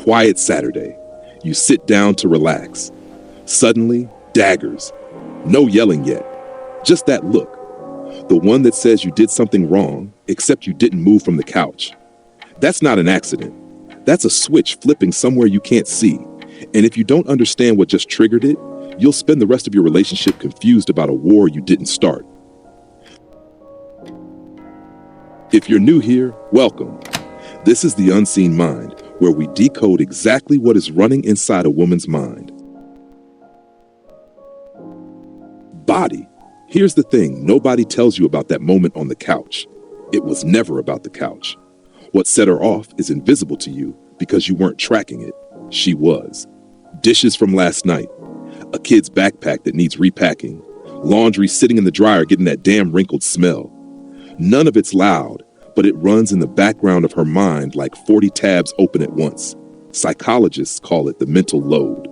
quiet Saturday. You sit down to relax. Suddenly, daggers. No yelling yet. Just that look. The one that says you did something wrong, except you didn't move from the couch. That's not an accident. That's a switch flipping somewhere you can't see. And if you don't understand what just triggered it, you'll spend the rest of your relationship confused about a war you didn't start. If you're new here, welcome. This is The Unseen Mind, where we decode exactly what is running inside a woman's mind. Body. Here's the thing, nobody tells you about that moment on the couch. It was never about the couch. What set her off is invisible to you because you weren't tracking it. She was. Dishes from last night. A kid's backpack that needs repacking. Laundry sitting in the dryer getting that damn wrinkled smell. None of it's loud, but it runs in the background of her mind like 40 tabs open at once. Psychologists call it the mental load.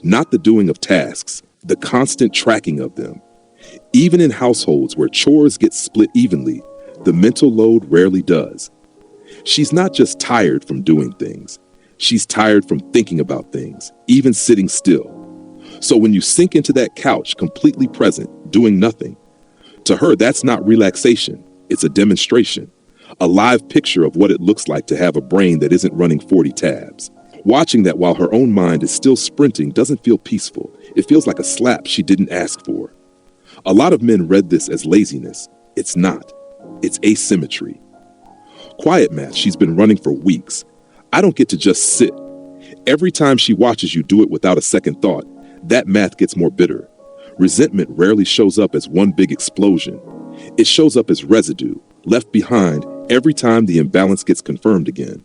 Not the doing of tasks, the constant tracking of them. Even in households where chores get split evenly, the mental load rarely does. She's not just tired from doing things. She's tired from thinking about things, even sitting still. So when you sink into that couch completely present, doing nothing, to her that's not relaxation, it's a demonstration. A live picture of what it looks like to have a brain that isn't running 40 tabs. Watching that while her own mind is still sprinting doesn't feel peaceful. It feels like a slap she didn't ask for. A lot of men read this as laziness. It's not. It's asymmetry. Quiet math, she's been running for weeks. I don't get to just sit. Every time she watches you do it without a second thought, that math gets more bitter. Resentment rarely shows up as one big explosion. It shows up as residue, left behind every time the imbalance gets confirmed again.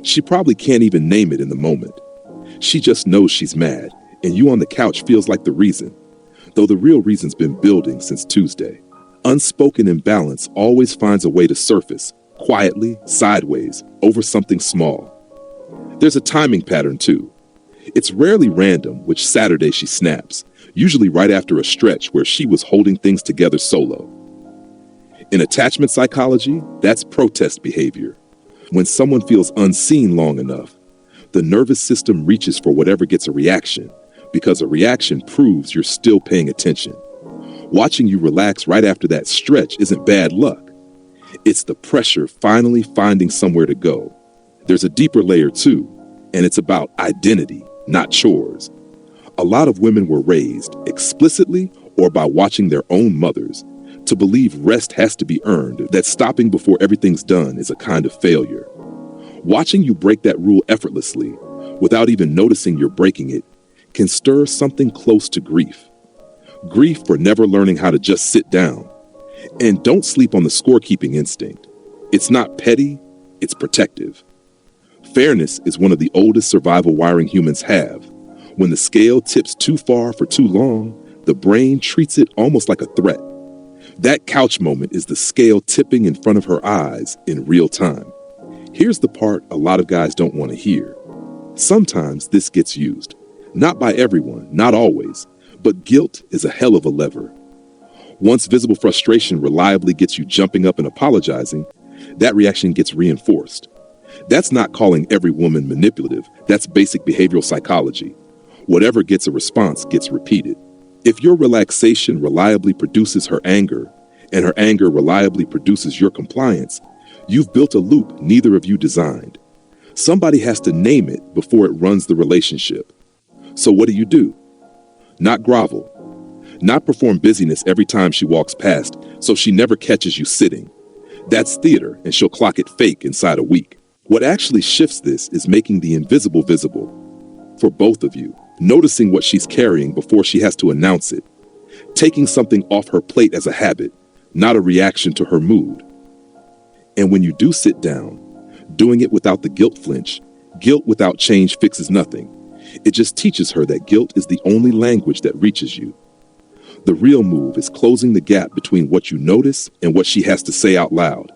She probably can't even name it in the moment. She just knows she's mad, and you on the couch feels like the reason. Though the real reason's been building since Tuesday. Unspoken imbalance always finds a way to surface, quietly, sideways, over something small. There's a timing pattern too. It's rarely random which Saturday she snaps, usually right after a stretch where she was holding things together solo. In attachment psychology, that's protest behavior. When someone feels unseen long enough, the nervous system reaches for whatever gets a reaction, because a reaction proves you're still paying attention. Watching you relax right after that stretch isn't bad luck. It's the pressure finally finding somewhere to go. There's a deeper layer too, and it's about identity, not chores. A lot of women were raised, explicitly or by watching their own mothers, to believe rest has to be earned, that stopping before everything's done is a kind of failure. Watching you break that rule effortlessly, without even noticing you're breaking it, can stir something close to grief. Grief for never learning how to just sit down. And don't sleep on the scorekeeping instinct. It's not petty, it's protective. Fairness is one of the oldest survival wiring humans have. When the scale tips too far for too long, the brain treats it almost like a threat. That couch moment is the scale tipping in front of her eyes in real time. Here's the part a lot of guys don't want to hear. Sometimes this gets used. Not by everyone, not always, but guilt is a hell of a lever. Once visible frustration reliably gets you jumping up and apologizing, that reaction gets reinforced. That's not calling every woman manipulative, that's basic behavioral psychology. Whatever gets a response gets repeated. If your relaxation reliably produces her anger, and her anger reliably produces your compliance, you've built a loop neither of you designed. Somebody has to name it before it runs the relationship. So what do? Not grovel. Not perform busyness every time she walks past so she never catches you sitting. That's theater, and she'll clock it fake inside a week. What actually shifts this is making the invisible visible. For both of you, noticing what she's carrying before she has to announce it. Taking something off her plate as a habit, not a reaction to her mood. And when you do sit down, doing it without the guilt flinch, guilt without change fixes nothing. It just teaches her that guilt is the only language that reaches you. The real move is closing the gap between what you notice and what she has to say out loud.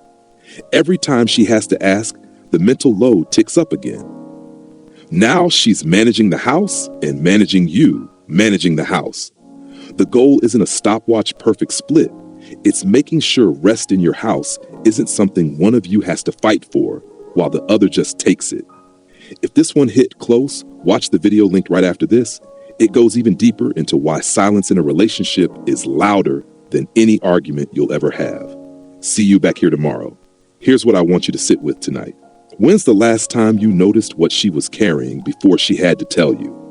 Every time she has to ask, the mental load ticks up again. Now she's managing the house and managing you, managing the house. The goal isn't a stopwatch perfect split. It's making sure rest in your house isn't something one of you has to fight for while the other just takes it. If this one hit close, watch the video linked right after this. It goes even deeper into why silence in a relationship is louder than any argument you'll ever have. See you back here tomorrow. Here's what I want you to sit with tonight. When's the last time you noticed what she was carrying before she had to tell you?